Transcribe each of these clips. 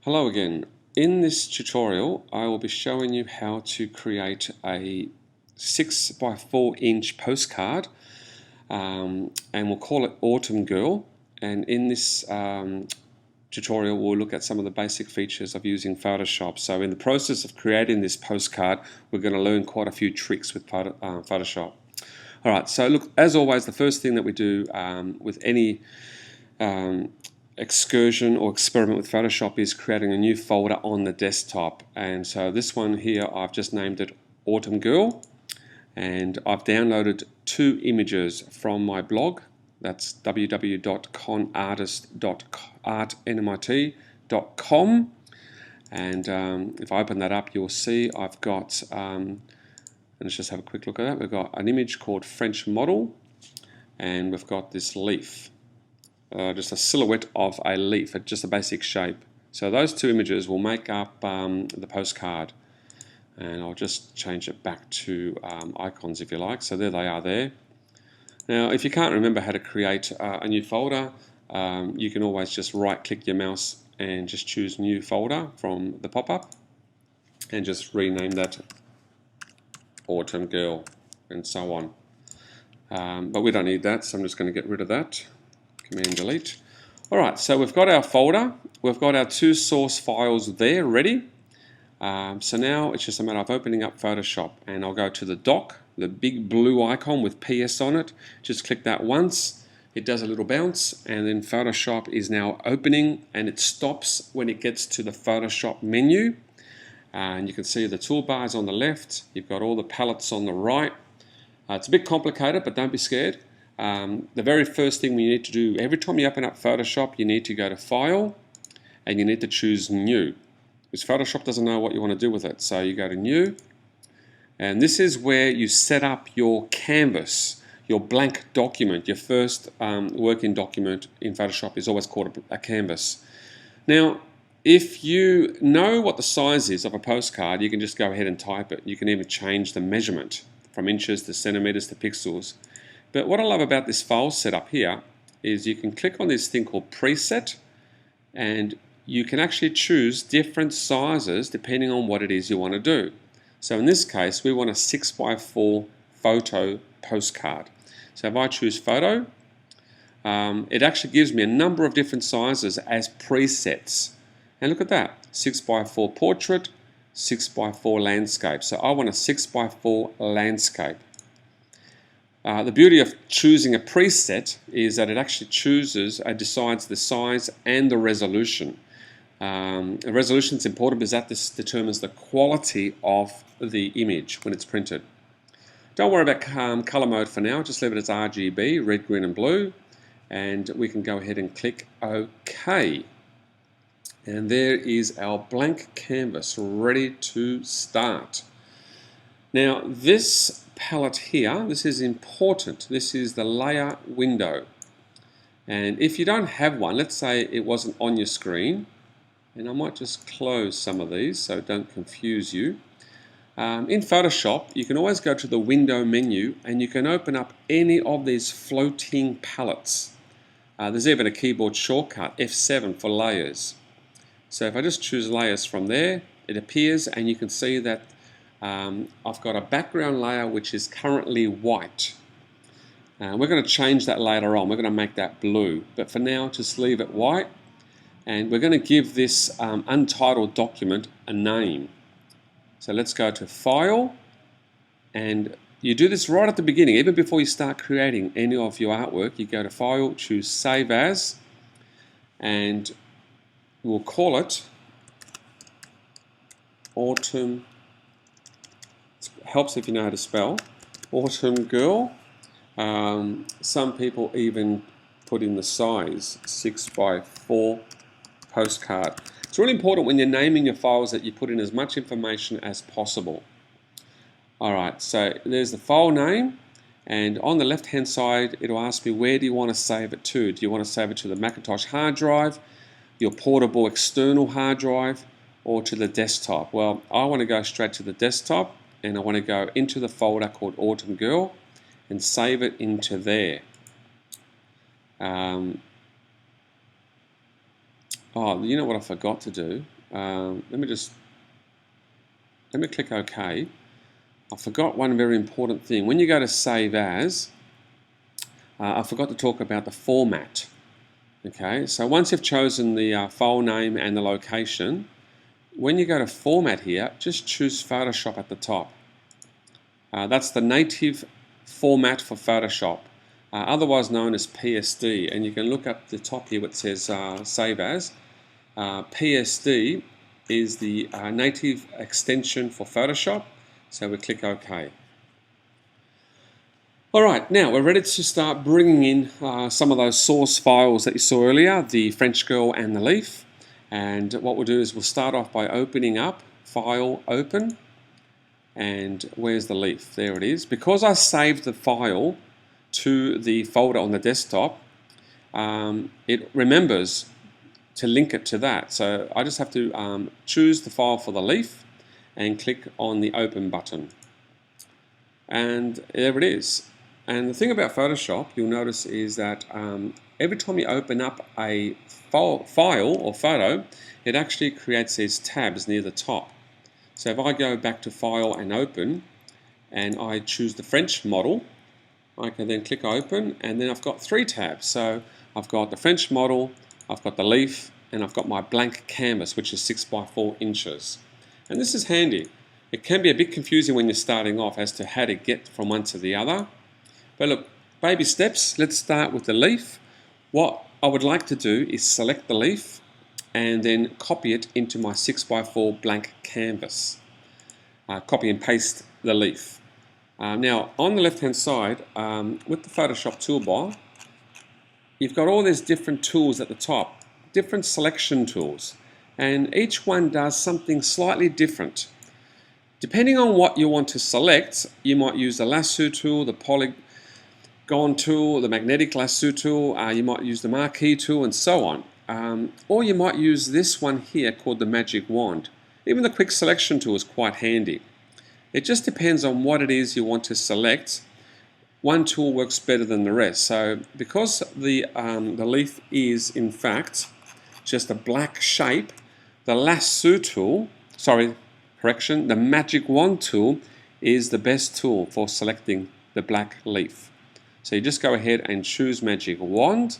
Hello again. In this tutorial I will be showing you how to create a 6 by 4 inch postcard and we'll call it Autumn Girl, and in this tutorial we'll look at some of the basic features of using Photoshop. So in the process of creating this postcard we're going to learn quite a few tricks with Photoshop. Alright, so look, as always, the first thing that we do with any excursion or experiment with Photoshop is creating a new folder on the desktop. And so this one here, I've just named it Autumn Girl, and I've downloaded 2 images from my blog. That's www.conartist.artnmit.com, and if I open that up you'll see I've got and let's just have a quick look at that. We've got an image called French Model, and we've got this leaf. Just a silhouette of a leaf, just a basic shape. So those 2 images will make up the postcard, and I'll just change it back to icons if you like. So there they are there. Now if you can't remember how to create a new folder, you can always just right click your mouse and just choose new folder from the pop-up and just rename that Autumn Girl and so on. But we don't need that, so I'm just going to get rid of that. Command delete. Alright, so we've got our folder, we've got our 2 source files there ready. So now it's just a matter of opening up Photoshop, and I'll go to the dock, the big blue icon with PS on it. Just click that once, it does a little bounce, and then Photoshop is now opening, and it stops when it gets to the Photoshop menu. And you can see the toolbars on the left, you've got all the palettes on the right. It's a bit complicated, but don't be scared. The very first thing we need to do every time you open up Photoshop, you need to go to File and you need to choose New, because Photoshop doesn't know what you want to do with it. So you go to New, and this is where you set up your canvas, your blank document. Your first working document in Photoshop is always called a canvas. Now if you know what the size is of a postcard, you can just go ahead and type it. You can even change the measurement from inches to centimeters to pixels. But what I love about this file setup here is you can click on this thing called Preset, and you can actually choose different sizes depending on what it is you want to do. So in this case we want a 6 by 4 photo postcard. So if I choose photo, it actually gives me a number of different sizes as presets. And look at that, 6 by 4 portrait, 6 by 4 landscape. So I want a 6 by 4 landscape. The beauty of choosing a preset is that it actually decides the size and the resolution. The resolution is important because that determines the quality of the image when it's printed. Don't worry about color mode for now, just leave it as RGB, red, green and blue, and we can go ahead and click OK. And there is our blank canvas ready to start. Now this palette here, this is important. This is the layer window, and if you don't have one, let's say it wasn't on your screen, and I might just close some of these so don't confuse you. In Photoshop you can always go to the window menu and you can open up any of these floating palettes. There's even a keyboard shortcut, F7 for layers. So if I just choose layers from there, it appears, and you can see that I've got a background layer which is currently white. We're going to change that later on, we're going to make that blue, but for now just leave it white, and we're going to give this untitled document a name. So let's go to File, and you do this right at the beginning, even before you start creating any of your artwork. You go to File, choose Save As, and we'll call it Autumn. It helps if you know how to spell Autumn Girl. Some people even put in the size 6 by 4 postcard. It's really important when you're naming your files that you put in as much information as possible. Alright, so there's the file name, and on the left hand side it'll ask me where do you want to save it to. Do you want to save it to the Macintosh hard drive, your portable external hard drive, or to the desktop? Well, I want to go straight to the desktop, and I want to go into the folder called Autumn Girl and save it into there. Oh, you know what I forgot to do? let me click OK. I forgot one very important thing. When you go to Save As, I forgot to talk about the format. Okay, so once you've chosen the file name and the location, when you go to Format here, just choose Photoshop at the top. That's the native format for Photoshop, otherwise known as PSD. And you can look up the top here where it says Save As. PSD is the native extension for Photoshop, so we click OK. Alright, now we're ready to start bringing in some of those source files that you saw earlier, the French girl and the leaf. And what we'll do is we'll start off by opening up, File, Open, and where's the leaf? There it is. Because I saved the file to the folder on the desktop, it remembers to link it to that. So I just have to choose the file for the leaf and click on the Open button. And there it is. And the thing about Photoshop, you'll notice, is that every time you open up a file or photo, it actually creates these tabs near the top. So if I go back to File and Open, and I choose the French model, I can then click Open, and then I've got 3 tabs. So I've got the French model, I've got the leaf, and I've got my blank canvas, which is 6 by 4 inches. And this is handy. It can be a bit confusing when you're starting off as to how to get from one to the other. But look, baby steps. Let's start with the leaf. What I would like to do is select the leaf and then copy it into my 6 by 4 blank canvas. Copy and paste the leaf. Now, on the left-hand side, with the Photoshop toolbar, you've got all these different tools at the top, different selection tools, and each one does something slightly different. Depending on what you want to select, you might use the lasso tool, the polygon tool, the magnetic lasso tool, you might use the marquee tool, and so on. Or you might use this one here called the magic wand. Even the quick selection tool is quite handy. It just depends on what it is you want to select. One tool works better than the rest. So because the leaf is in fact just a black shape, the lasso tool, the magic wand tool is the best tool for selecting the black leaf. So you just go ahead and choose magic wand.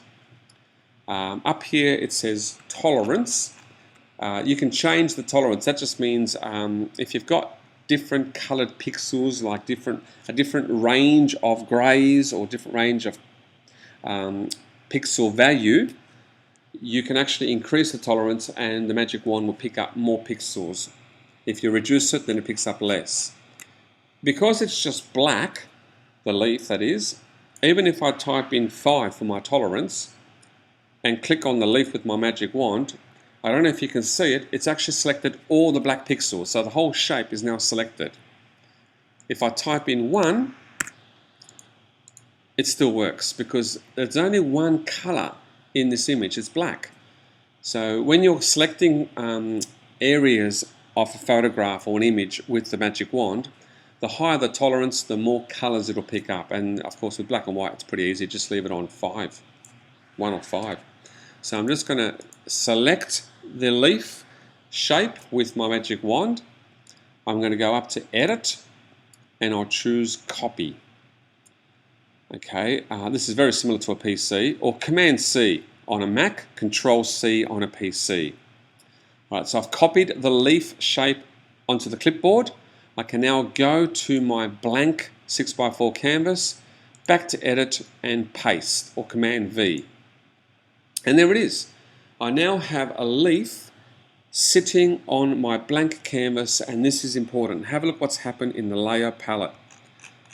Up here it says tolerance. You can change the tolerance. That just means if you've got different colored pixels, like a different range of grays or different range of pixel value, you can actually increase the tolerance and the magic wand will pick up more pixels. If you reduce it, then it picks up less. Because it's just black, the leaf that is, even if I type in 5 for my tolerance and click on the leaf with my magic wand, I don't know if you can see it, it's actually selected all the black pixels, so the whole shape is now selected. If I type in 1, it still works because there's only one color in this image, it's black. So when you're selecting areas of a photograph or an image with the magic wand, the higher the tolerance, the more colors it'll pick up. And of course with black and white it's pretty easy, just leave it on 5, 1 or 5. So I'm just going to select the leaf shape with my magic wand. I'm going to go up to Edit and I'll choose Copy. Okay, this is very similar to a PC, or Command C on a Mac, Control C on a PC. Alright, so I've copied the leaf shape onto the clipboard. I can now go to my blank 6 by 4 canvas, back to Edit and Paste, or Command V. And there it is. I now have a leaf sitting on my blank canvas, and this is important. Have a look what's happened in the layer palette.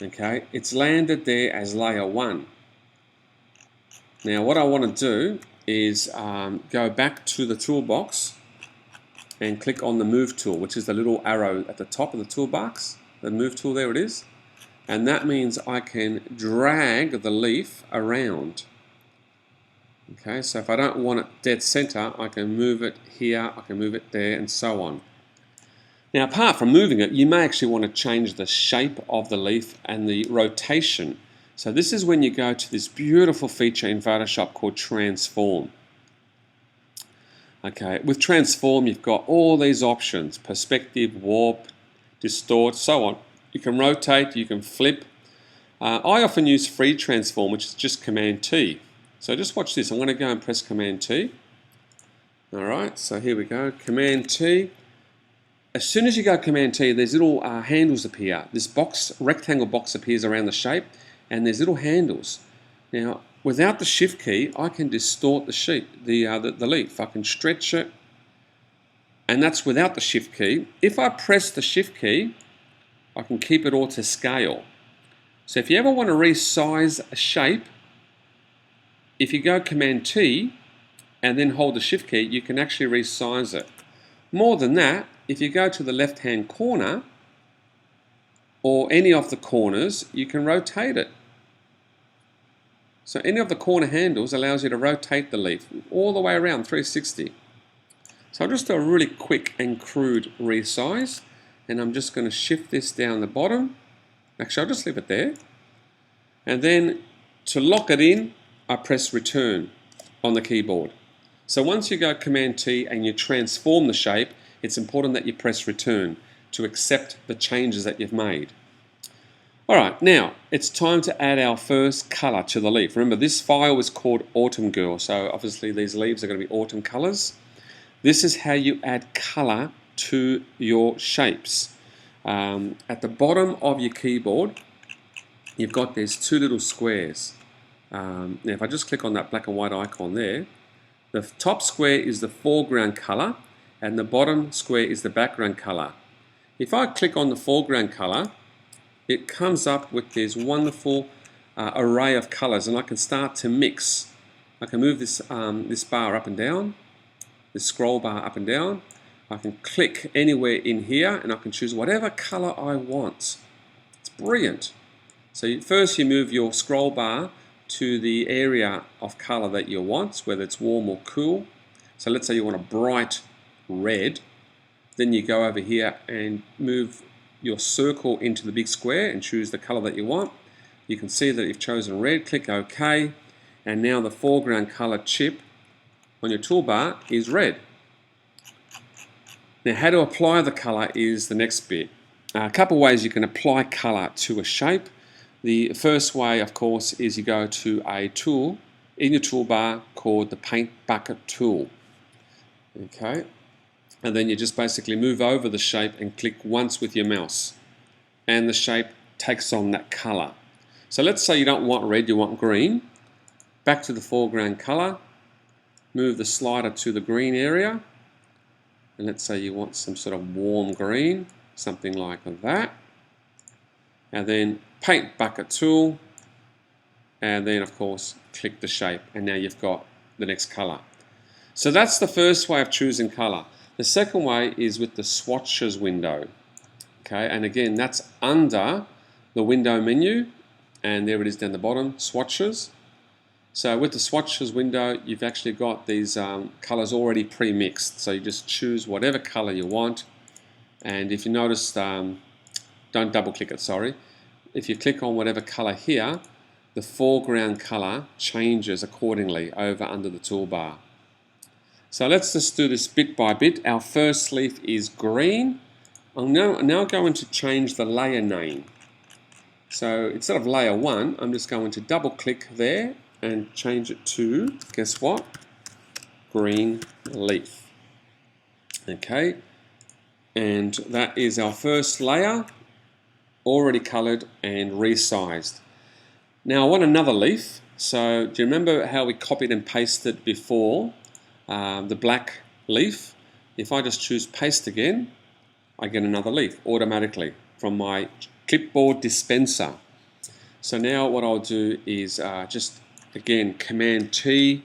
Okay, it's landed there as layer 1. Now what I want to do is go back to the toolbox and click on the Move tool, which is the little arrow at the top of the toolbox. The Move tool, there it is. And that means I can drag the leaf around. Okay, so if I don't want it dead center, I can move it here, I can move it there, and so on. Now, apart from moving it, you may actually want to change the shape of the leaf and the rotation. So this is when you go to this beautiful feature in Photoshop called Transform. Okay, with transform you've got all these options: perspective, warp, distort, so on. You can rotate, you can flip. I often use free transform, which is just Command T. So just watch this. I'm going to go and press Command T. Alright, so here we go, Command T. As soon as you go Command T, there's little handles appear. This box, rectangle box appears around the shape, and there's little handles. Now, without the Shift key, I can distort the leaf. I can stretch it, and that's without the Shift key. If I press the Shift key, I can keep it all to scale. So if you ever want to resize a shape, if you go Command T and then hold the Shift key, you can actually resize it. More than that, if you go to the left-hand corner or any of the corners, you can rotate it. So any of the corner handles allows you to rotate the leaf all the way around 360. So I'll just do a really quick and crude resize, and I'm just going to shift this down the bottom. Actually, I'll just leave it there. And then to lock it in, I press return on the keyboard. So once you go Command T and you transform the shape, it's important that you press return to accept the changes that you've made. Alright, now it's time to add our first colour to the leaf. Remember, this file was called Autumn Girl, so obviously these leaves are going to be autumn colours. This is how you add colour to your shapes. At the bottom of your keyboard, you've got these two little squares. Now if I just click on that black and white icon there, the top square is the foreground colour and the bottom square is the background colour. If I click on the foreground colour, it comes up with this wonderful array of colours, and I can start to mix. I can move this, this bar up and down, this scroll bar up and down. I can click anywhere in here and I can choose whatever colour I want. It's brilliant. So first you move your scroll bar to the area of colour that you want, whether it's warm or cool. So let's say you want a bright red. Then you go over here and move your circle into the big square and choose the colour that you want. You can see that you've chosen red, click OK, and now the foreground colour chip on your toolbar is red. Now how to apply the colour is the next bit. A couple of ways you can apply colour to a shape. The first way, of course, is you go to a tool in your toolbar called the Paint Bucket tool. Okay, and then you just basically move over the shape and click once with your mouse, and the shape takes on that colour. So let's say you don't want red, you want green. Back to the foreground colour, move the slider to the green area, and let's say you want some sort of warm green, something like that. And then Paint Bucket tool, and then of course click the shape, and now you've got the next colour. So that's the first way of choosing colour. The second way is with the swatches window. Okay, and again that's under the window menu, and there it is down the bottom, swatches. So with the swatches window, you've actually got these colours already pre-mixed. So you just choose whatever colour you want, and if you notice, don't double click it, sorry. If you click on whatever colour here, the foreground colour changes accordingly over under the toolbar. So let's just do this bit by bit. Our first leaf is green. I'm now going to change the layer name. So instead of layer 1, I'm just going to double click there and change it to, guess what? Green leaf. Okay, and that is our first layer, already coloured and resized. Now I want another leaf. So do you remember how we copied and pasted before the black leaf? If I just choose paste again, I get another leaf automatically from my clipboard dispenser. So now what I'll do is just again Command T.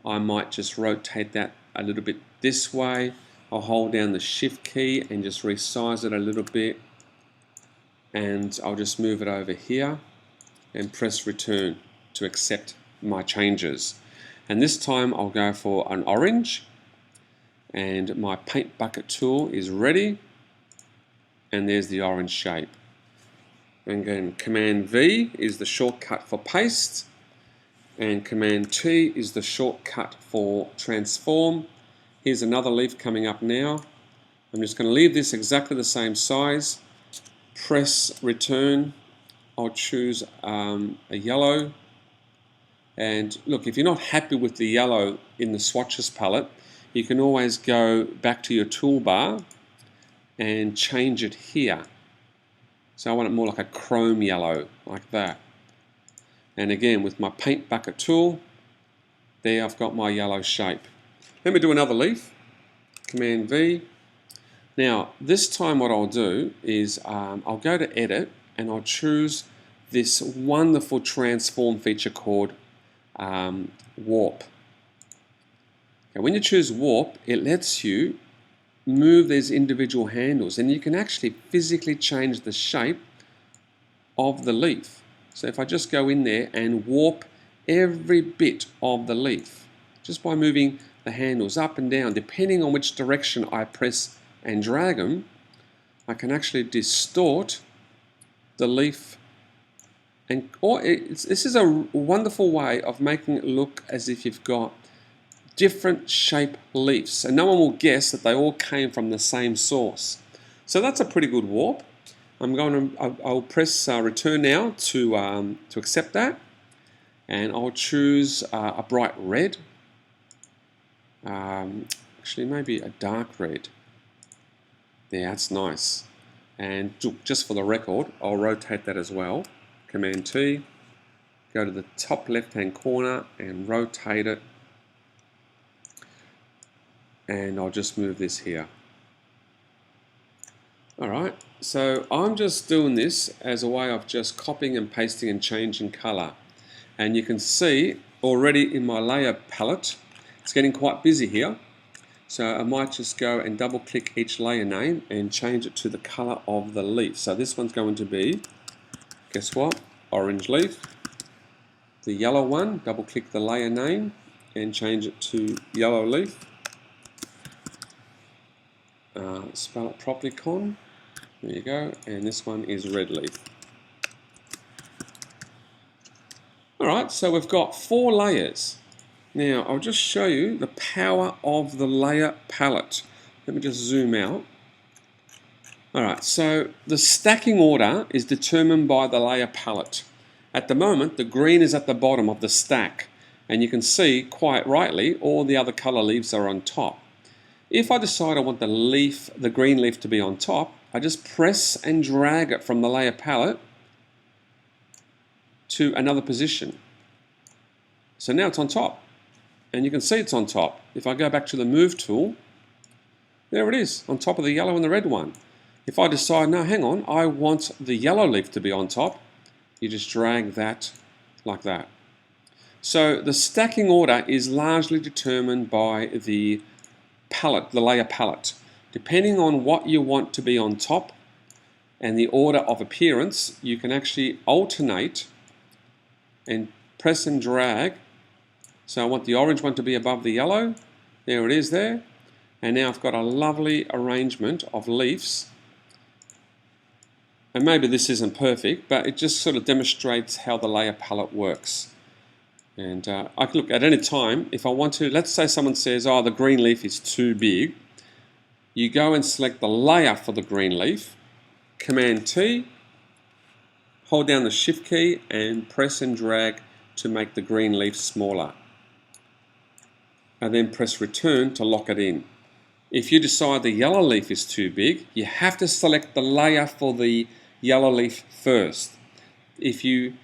I might just rotate that a little bit this way. I'll hold down the Shift key and just resize it a little bit, and I'll just move it over here and press return to accept my changes. And this time I'll go for an orange, and my Paint Bucket tool is ready, and there's the orange shape. And again, Command V is the shortcut for paste, and Command T is the shortcut for transform, Here's another leaf coming up now. I'm just going to leave this exactly the same size. Press return. I'll choose a yellow. And look, if you're not happy with the yellow in the swatches palette, you can always go back to your toolbar and change it here. So I want it more like a chrome yellow, like that. And again, with my paint bucket tool, there I've got my yellow shape. Let me do another leaf. Command V. Now, this time what I'll do is I'll go to Edit and I'll choose this wonderful transform feature called Warp. Okay, when you choose Warp, it lets you move these individual handles, and you can actually physically change the shape of the leaf. So if I just go in there and warp every bit of the leaf, just by moving the handles up and down, depending on which direction I press and drag them, I can actually distort the leaf. And this is a wonderful way of making it look as if you've got different shape leaves, and no one will guess that they all came from the same source. So that's a pretty good warp. I'll press return now to accept that, and I'll choose a bright red. Actually, maybe a dark red. Yeah, that's nice. And just for the record, I'll rotate that as well. Command T. Go to the top left-hand corner and rotate it. And I'll just move this here. Alright, so I'm just doing this as a way of just copying and pasting and changing color. And you can see already in my layer palette, it's getting quite busy here. So I might just go and double click each layer name and change it to the color of the leaf. So this one's going to be, guess what, orange leaf. The yellow one, double click the layer name and change it to yellow leaf. Spell it properly, Con. There you go. And this one is red leaf. Alright, so we've got 4 layers. Now, I'll just show you the power of the layer palette. Let me just zoom out. Alright, so the stacking order is determined by the layer palette. At the moment, the green is at the bottom of the stack. And you can see, quite rightly, all the other color leaves are on top. If I decide I want the green leaf to be on top, I just press and drag it from the layer palette to another position. So now it's on top, and you can see it's on top. If I go back to the move tool, there it is, on top of the yellow and the red one. If I decide, no, hang on, I want the yellow leaf to be on top, you just drag that like that. So the stacking order is largely determined by the palette, the layer palette. Depending on what you want to be on top and the order of appearance, you can actually alternate and press and drag. So I want the orange one to be above the yellow. There it is there. And now I've got a lovely arrangement of leaves. And maybe this isn't perfect, but it just sort of demonstrates how the layer palette works. And I can look at any time, if I want to, let's say someone says, oh, the green leaf is too big. You go and select the layer for the green leaf, Command T, hold down the Shift key and press and drag to make the green leaf smaller. And then press return to lock it in. If you decide the yellow leaf is too big, you have to select the layer for the yellow leaf first. If you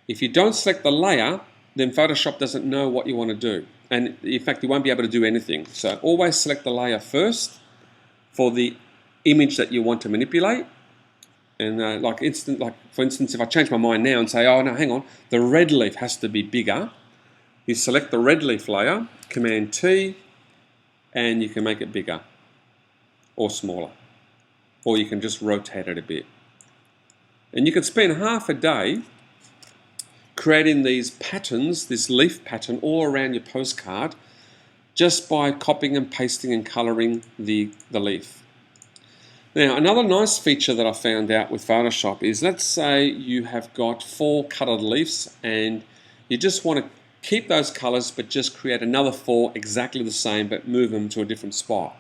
don't select the layer, then Photoshop doesn't know what you want to do. And in fact, you won't be able to do anything. So always select the layer first for the image that you want to manipulate. And for instance, if I change my mind now and say, oh no, hang on, the red leaf has to be bigger, you select the red leaf layer, Command T, and you can make it bigger or smaller. Or you can just rotate it a bit. And you can spend half a day creating these patterns, this leaf pattern all around your postcard, just by copying and pasting and colouring the leaf. Now, another nice feature that I found out with Photoshop is, let's say you have got 4 coloured leaves and you just want to keep those colors but just create another 4 exactly the same but move them to a different spot.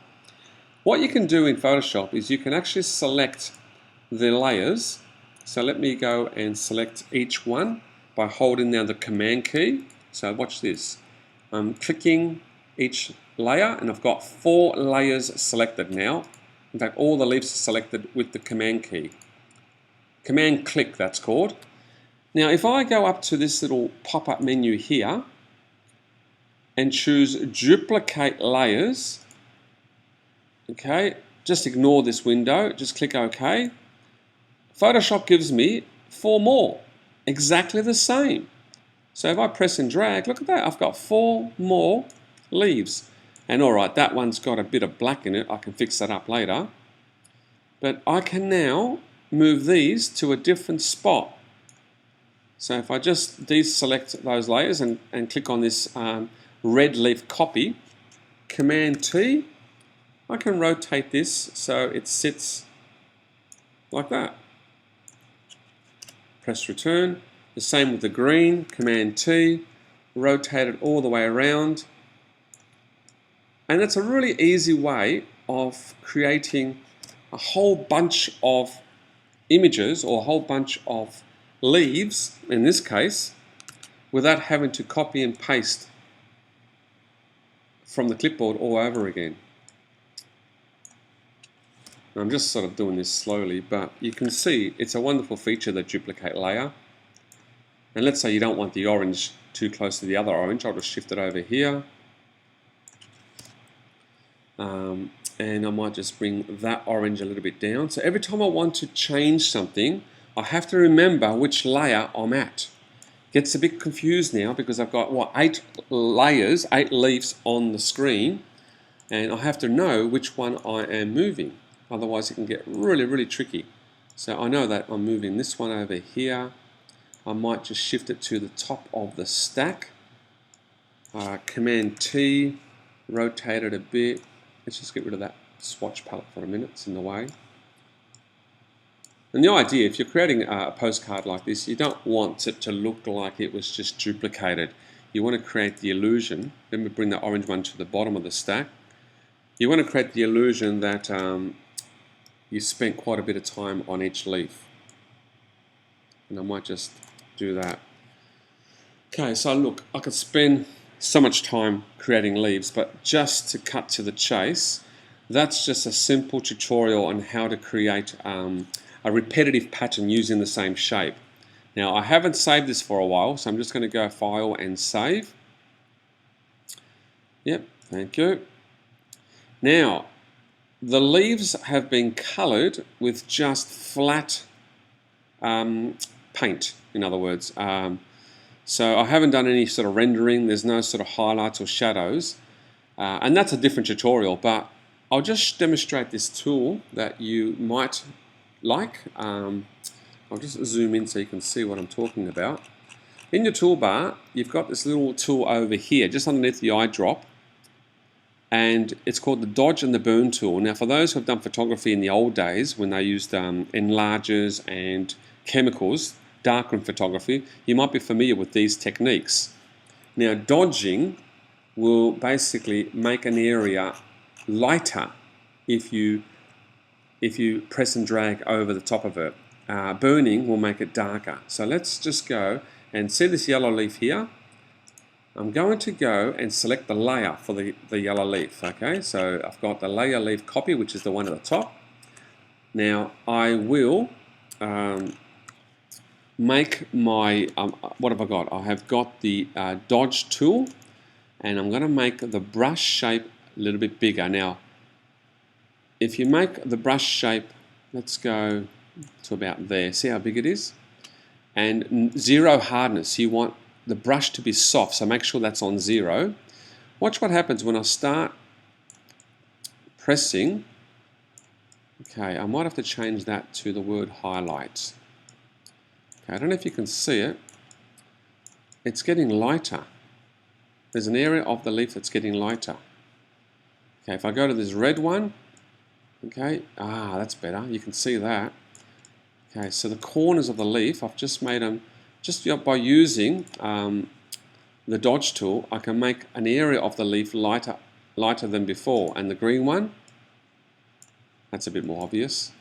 What you can do in Photoshop is you can actually select the layers. So let me go and select each one by holding down the Command key. So watch this. I'm clicking each layer and I've got 4 layers selected now. In fact, all the leaves are selected with the Command key. Command click, that's called. Now if I go up to this little pop-up menu here and choose duplicate layers, okay, just ignore this window, just click OK. Photoshop gives me 4 more, exactly the same. So if I press and drag, look at that, I've got 4 more leaves. And alright, that one's got a bit of black in it, I can fix that up later. But I can now move these to a different spot. So if I just deselect those layers and click on this red leaf copy, Command T, I can rotate this so it sits like that. Press return. The same with the green, Command T, rotate it all the way around. And that's a really easy way of creating a whole bunch of images or a whole bunch of leaves, in this case, without having to copy and paste from the clipboard all over again. I'm just sort of doing this slowly, but you can see it's a wonderful feature, the duplicate layer. And let's say you don't want the orange too close to the other orange, I'll just shift it over here. And I might just bring that orange a little bit down. So every time I want to change something, I have to remember which layer I'm at. Gets a bit confused now because I've got, what, 8 layers, 8 leaves on the screen, and I have to know which one I am moving. Otherwise it can get really, really tricky. So I know that I'm moving this one over here. I might just shift it to the top of the stack. Command T, rotate it a bit. Let's just get rid of that swatch palette for a minute, it's in the way. And the idea, if you're creating a postcard like this, you don't want it to look like it was just duplicated. You want to create the illusion. Let me bring the orange one to the bottom of the stack. You want to create the illusion that you spent quite a bit of time on each leaf. And I might just do that. Okay, so look, I could spend so much time creating leaves, but just to cut to the chase, that's just a simple tutorial on how to create a repetitive pattern using the same shape. Now I haven't saved this for a while, so I'm just going to go File and Save. Yep, thank you. Now the leaves have been coloured with just flat paint, in other words. So I haven't done any sort of rendering, there's no sort of highlights or shadows, and that's a different tutorial, but I'll just demonstrate this tool that you might like. I'll just zoom in so you can see what I'm talking about. In your toolbar, you've got this little tool over here, just underneath the eyedrop, and it's called the Dodge and the Burn tool. Now for those who have done photography in the old days, when they used enlargers and chemicals, darkroom photography, you might be familiar with these techniques. Now dodging will basically make an area lighter if you press and drag over the top of it. Burning will make it darker. So let's just go and see this yellow leaf here. I'm going to go and select the layer for the yellow leaf. Okay, so I've got the layer leaf copy, which is the one at the top. Now I will make my, what have I got? I have got the dodge tool, and I'm going to make the brush shape a little bit bigger. Now if you make the brush shape, let's go to about there, see how big it is, and 0 hardness, you want the brush to be soft, so make sure that's on 0. Watch what happens when I start pressing. Okay, I might have to change that to the word highlight. Okay, I don't know if you can see it. It's getting lighter. There's an area of the leaf that's getting lighter. Okay, if I go to this red one, okay, that's better. You can see that. Okay, so the corners of the leaf, I've just made them, just by using the dodge tool, I can make an area of the leaf lighter than before, and the green one, that's a bit more obvious.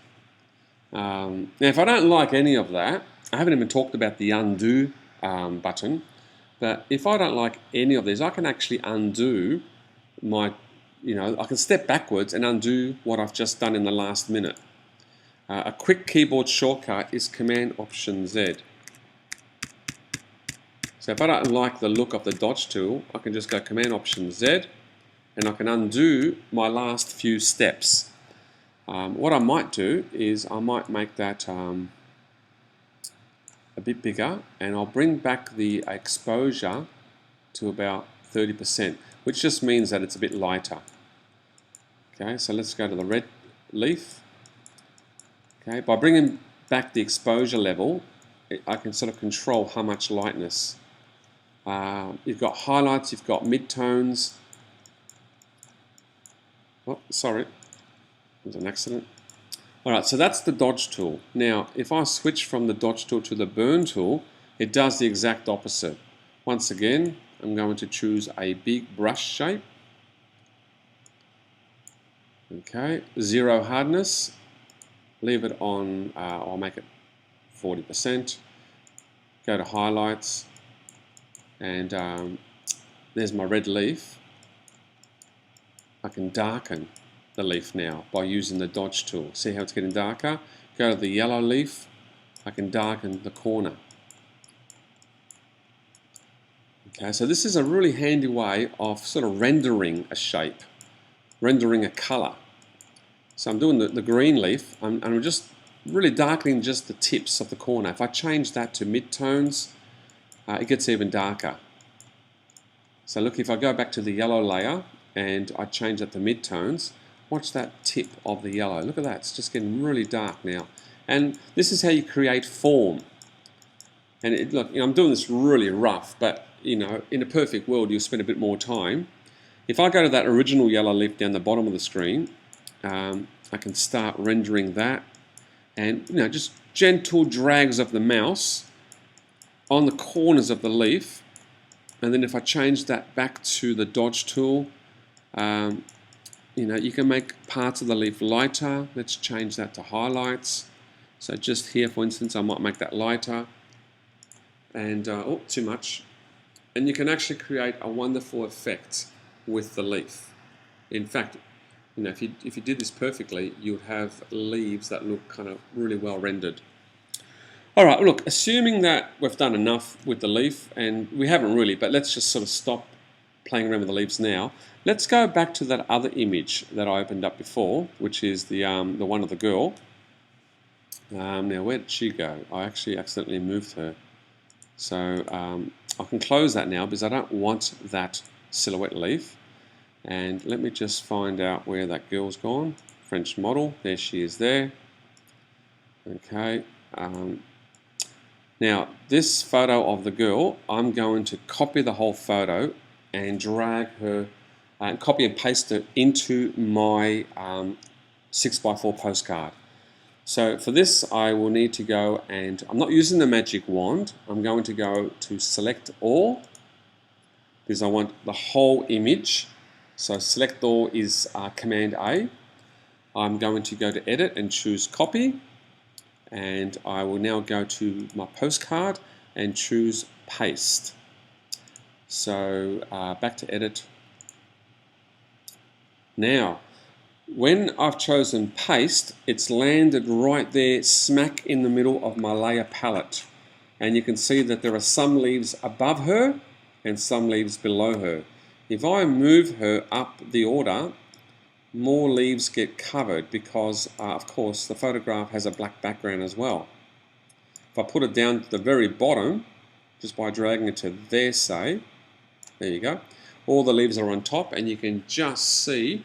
Now if I don't like any of that, I haven't even talked about the undo button, but if I don't like any of these, I can actually undo my, I can step backwards and undo what I've just done in the last minute. A quick keyboard shortcut is Command-Option-Z. So if I don't like the look of the dodge tool, I can just go Command-Option-Z and I can undo my last few steps. What I might do is I might make that a bit bigger, and I'll bring back the exposure to about 30%, which just means that it's a bit lighter. Okay, so let's go to the red leaf. Okay, by bringing back the exposure level, I can sort of control how much lightness. You've got highlights, you've got midtones. Oh, sorry. There's an accident. Alright, so that's the dodge tool. Now, if I switch from the dodge tool to the burn tool, it does the exact opposite. Once again, I'm going to choose a big brush shape. Okay, 0 hardness. Leave it on, I'll make it 40%. Go to highlights, and there's my red leaf. I can darken the leaf now by using the dodge tool. See how it's getting darker? Go to the yellow leaf, I can darken the corner. Okay, so this is a really handy way of sort of rendering a shape, rendering a color. So I'm doing the green leaf, and I'm just really darkening just the tips of the corner. If I change that to midtones, it gets even darker. So look, if I go back to the yellow layer and I change that to midtones, watch that tip of the yellow. Look at that, it's just getting really dark now. And this is how you create form. And look, I'm doing this really rough, but in a perfect world, you'll spend a bit more time. If I go to that original yellow leaf down the bottom of the screen, I can start rendering that, and just gentle drags of the mouse on the corners of the leaf, and then if I change that back to the dodge tool, you can make parts of the leaf lighter. Let's change that to highlights. So just here, for instance, I might make that lighter, and oh, too much. And you can actually create a wonderful effect with the leaf. In fact, if you did this perfectly, you'd have leaves that look kind of really well rendered. All right, look, assuming that we've done enough with the leaf, and we haven't really, but let's just sort of stop playing around with the leaves now. Let's go back to that other image that I opened up before, which is the one of the girl. Now, where did she go? I actually accidentally moved her. So I can close that now because I don't want that silhouette leaf. And let me just find out where that girl's gone. French model, there she is there. Okay. Now, this photo of the girl, I'm going to copy the whole photo and drag her, and copy and paste it into my 6x4 postcard. So for this, I will need to go, and I'm not using the magic wand. I'm going to go to select all, because I want the whole image. So select all is Command A. I'm going to go to edit and choose copy, and I will now go to my postcard and choose paste. So back to edit. Now, when I've chosen paste, it's landed right there smack in the middle of my layer palette, and you can see that there are some leaves above her and some leaves below her. If I move her up the order, more leaves get covered because, of course, the photograph has a black background as well. If I put it down to the very bottom, just by dragging it to there, say, there you go, all the leaves are on top, and you can just see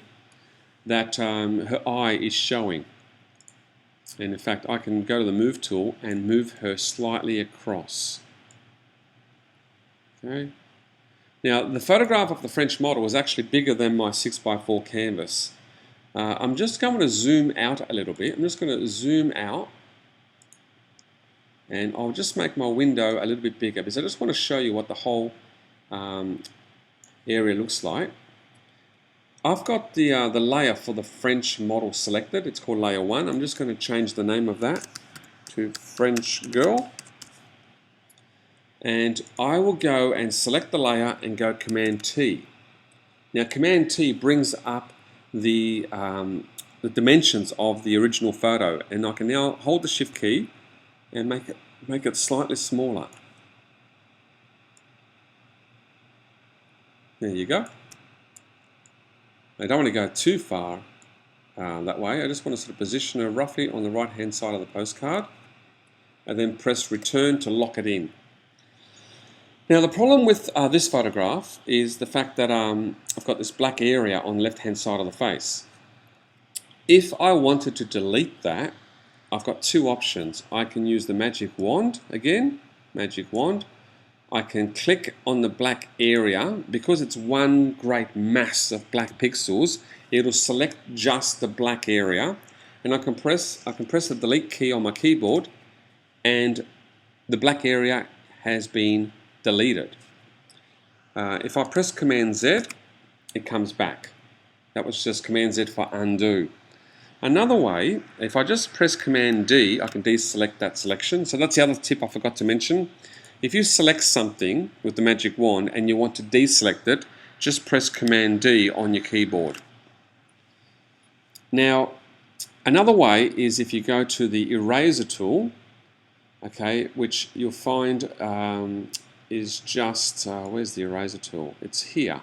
that her eye is showing. And in fact, I can go to the move tool and move her slightly across. Okay. Now, the photograph of the French model was actually bigger than my 6x4 canvas. I'm just going to zoom out a little bit. I'm just going to zoom out, and I'll just make my window a little bit bigger because I just want to show you what the whole area looks like. I've got the layer for the French model selected. It's called layer 1. I'm just going to change the name of that to French girl. And I will go and select the layer and go Command T. Now Command T brings up the dimensions of the original photo, and I can now hold the Shift key and make it slightly smaller. There you go. I don't want to go too far that way. I just want to sort of position her roughly on the right hand side of the postcard, and then press return to lock it in. Now the problem with this photograph is the fact that I've got this black area on the left hand side of the face. If I wanted to delete that, I've got two options. I can use the magic wand again, magic wand. I can click on the black area. Because it's one great mass of black pixels, it'll select just the black area, and I can press the delete key on my keyboard, and the black area has been deleted. If I press Command Z, it comes back. That was just Command Z for undo. Another way, if I just press Command D, I can deselect that selection. So that's the other tip I forgot to mention. If you select something with the magic wand and you want to deselect it, just press Command D on your keyboard. Now, another way is if you go to the eraser tool, okay, which you'll find is just, where's the eraser tool? It's here.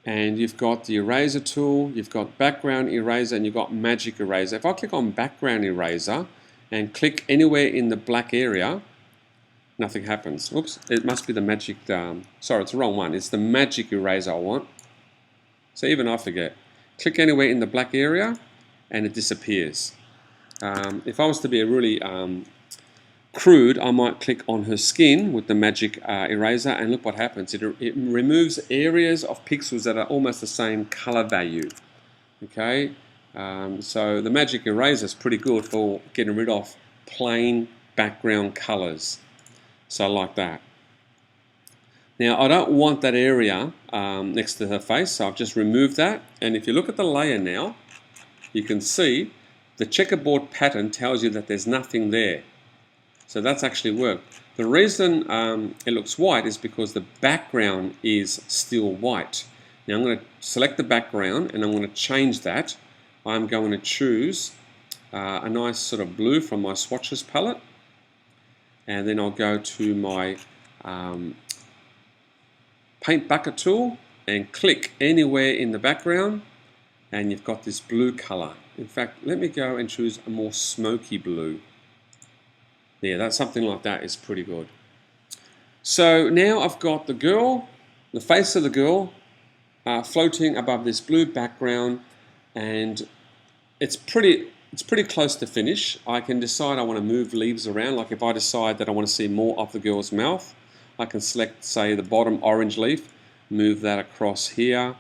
And you've got the eraser tool, you've got background eraser, and you've got magic eraser. If I click on background eraser and click anywhere in the black area, nothing happens. Oops, it must be the magic, sorry, it's the wrong one. It's the magic eraser I want. So even I forget. Click anywhere in the black area and it disappears. If I was to be a really crude, I might click on her skin with the magic eraser, and look what happens. It removes areas of pixels that are almost the same color value. Okay, so the magic eraser is pretty good for getting rid of plain background colors. So like that. Now I don't want that area next to her face, so I've just removed that. And if you look at the layer now, you can see the checkerboard pattern tells you that there's nothing there. So that's actually worked. The reason it looks white is because the background is still white. Now I'm going to select the background and I'm going to change that. I'm going to choose a nice sort of blue from my swatches palette, and then I'll go to my paint bucket tool and click anywhere in the background, and you've got this blue color. In fact, let me go and choose a more smoky blue. Yeah, that's something like that is pretty good. So now I've got the girl, the face of the girl, floating above this blue background, and it's pretty close to finish. I can decide I want to move leaves around. Like if I decide that I want to see more of the girl's mouth, I can select, say, the bottom orange leaf, move that across here.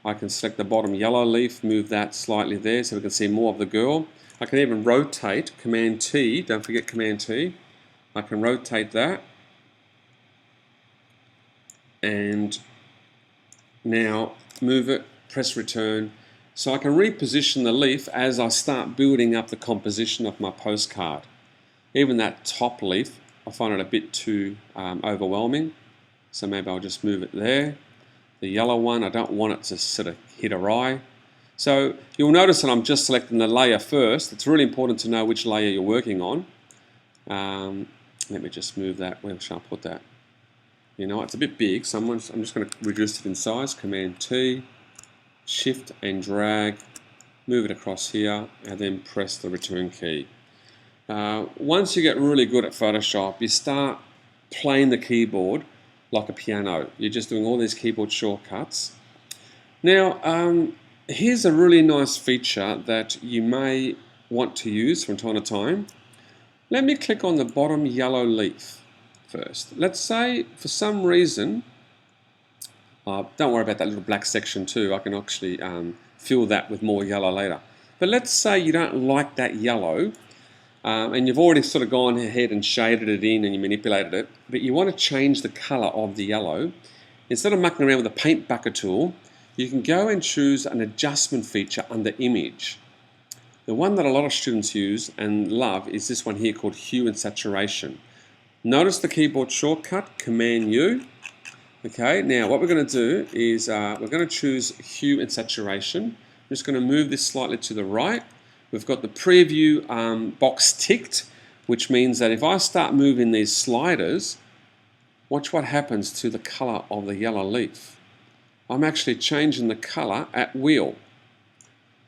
I can select the bottom yellow leaf, move that slightly there so we can see more of the girl. I can even rotate, Command T, don't forget Command T. I can rotate that. And now move it, press return. So I can reposition the leaf as I start building up the composition of my postcard. Even that top leaf, I find it a bit too overwhelming. So maybe I'll just move it there. The yellow one, I don't want it to sort of hit her eye. So you'll notice that I'm just selecting the layer first. It's really important to know which layer you're working on. Let me just move that. Where shall I put that? You know, it's a bit big, so I'm just going to reduce it in size. Command T, Shift and drag, move it across here, and then press the return key. Once you get really good at Photoshop, you start playing the keyboard like a piano. You're just doing all these keyboard shortcuts. Now, here's a really nice feature that you may want to use from time to time. Let me click on the bottom yellow leaf first. Let's say for some reason, don't worry about that little black section too. I can actually fill that with more yellow later. But let's say you don't like that yellow. and you've already sort of gone ahead and shaded it in and you manipulated it, but you want to change the color of the yellow. Instead of mucking around with a paint bucket tool, you can go and choose an adjustment feature under image. The one that a lot of students use and love is this one here called hue and saturation. Notice the keyboard shortcut, Command U. Okay, now what we're going to do is we're going to choose hue and saturation. I'm just going to move this slightly to the right. We've got the preview box ticked, which means that if I start moving these sliders, watch what happens to the color of the yellow leaf. I'm actually changing the color at will.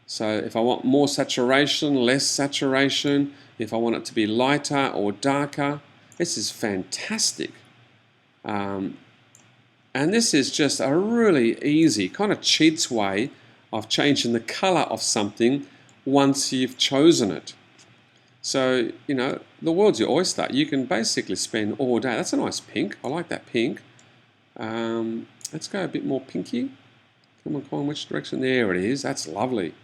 So if I want more saturation, less saturation, if I want it to be lighter or darker, this is fantastic. And this is just a really easy, kind of cheats way of changing the color of something once you've chosen it. So, you know, the world's your oyster. You can basically spend all day. That's a nice pink. I like that pink. Let's go a bit more pinky. Come on, which direction? There it is. That's lovely.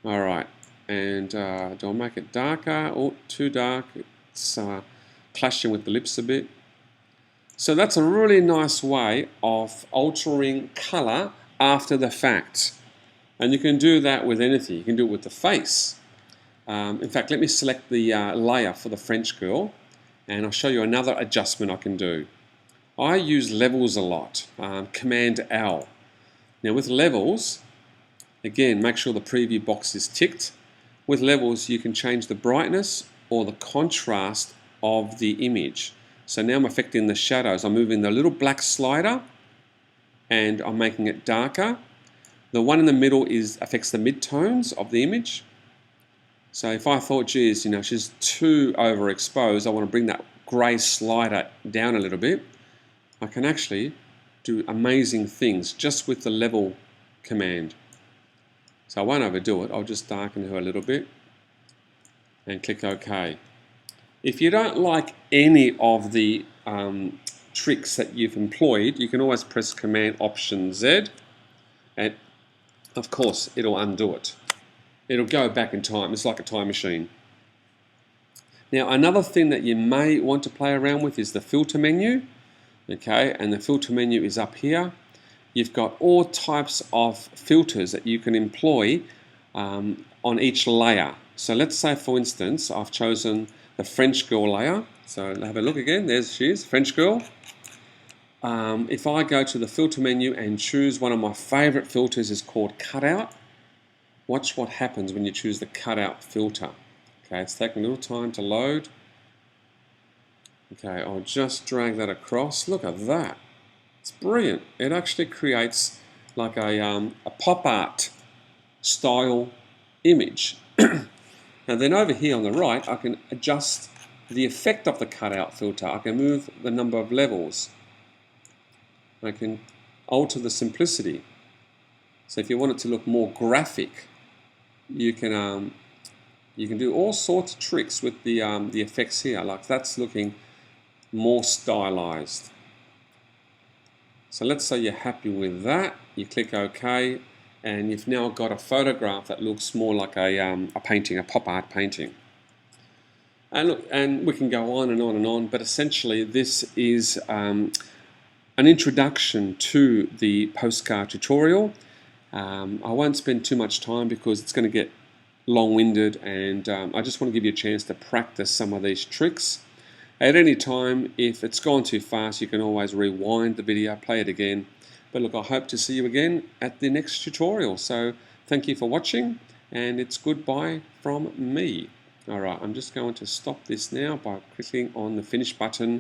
All right. And do I make it darker? Oh, too dark. It's clashing with the lips a bit. So that's a really nice way of altering color after the fact. And you can do that with anything. You can do it with the face. In fact, let me select the layer for the French girl, and I'll show you another adjustment I can do. I use levels a lot, Command L. Now with levels, again, make sure the preview box is ticked. With levels, you can change the brightness or the contrast of the image. So now I'm affecting the shadows. I'm moving the little black slider and I'm making it darker. The one in the middle affects the midtones of the image. So if I thought, geez, you know, she's too overexposed, I want to bring that grey slider down a little bit, I can actually do amazing things just with the level command. So I won't overdo it. I'll just darken her a little bit and click OK. If you don't like any of the tricks that you've employed, you can always press Command Option Z, and of course it'll undo it. It'll go back in time. It's like a time machine. Now another thing that you may want to play around with is the filter menu. Okay, and the filter menu is up here. You've got all types of filters that you can employ on each layer. So let's say, for instance, I've chosen the French girl layer. So have a look again. There she is, French girl. If I go to the filter menu and choose one of my favorite filters, is called cutout. Watch what happens when you choose the cutout filter. Okay, it's taking a little time to load. Okay, I'll just drag that across. Look at that. It's brilliant. It actually creates like a pop art style image. And then over here on the right, I can adjust the effect of the cutout filter. I can move the number of levels. I can alter the simplicity. So if you want it to look more graphic, you can do all sorts of tricks with the effects here. Like that's looking more stylized. So let's say you're happy with that. You click OK, and you've now got a photograph that looks more like a painting, a pop art painting. And look, and we can go on and on and on, but essentially this is an introduction to the Postcard tutorial. I won't spend too much time because it's going to get long-winded, and I just want to give you a chance to practice some of these tricks. At any time, if it's gone too fast, you can always rewind the video, play it again. But look, I hope to see you again at the next tutorial. So thank you for watching, and it's goodbye from me. Alright, I'm just going to stop this now by clicking on the finish button.